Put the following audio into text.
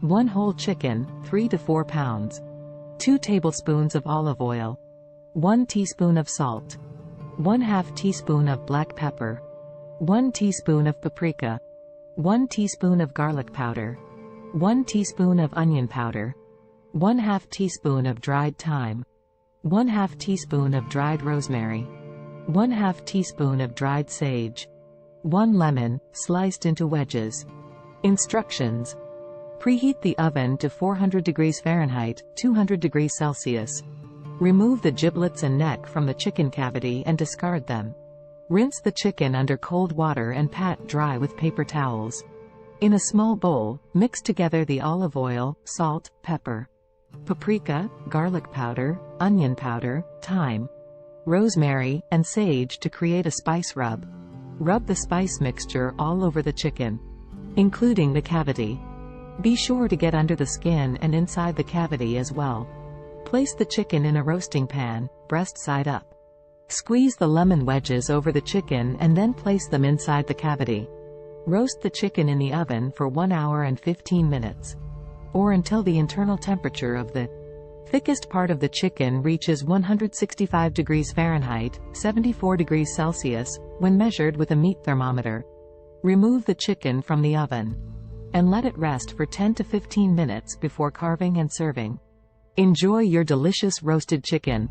1 whole chicken, 3 to 4 pounds. 2 tablespoons of olive oil. 1 teaspoon of salt. 1/2 teaspoon of black pepper. 1 teaspoon of paprika. 1 teaspoon of garlic powder. 1 teaspoon of onion powder. 1/2 teaspoon of dried thyme. 1/2 teaspoon of dried rosemary. 1/2 teaspoon of dried sage. 1 lemon, sliced into wedges. Instructions. Preheat the oven to 400 degrees Fahrenheit, 200 degrees Celsius. Remove the giblets and neck from the chicken cavity and discard them. Rinse the chicken under cold water and pat dry with paper towels. In a small bowl, mix together the olive oil, salt, pepper, paprika, garlic powder, onion powder, thyme, rosemary, and sage to create a spice rub. Rub the spice mixture all over the chicken, including the cavity. Be sure to get under the skin and inside the cavity as well. Place the chicken in a roasting pan, breast side up. Squeeze the lemon wedges over the chicken and then place them inside the cavity. Roast the chicken in the oven for 1 hour and 15 minutes. Or until the internal temperature of the thickest part of the chicken reaches 165 degrees Fahrenheit, 74 degrees Celsius, when measured with a meat thermometer. Remove the chicken from the oven and let it rest for 10 to 15 minutes before carving and serving. Enjoy your delicious roasted chicken.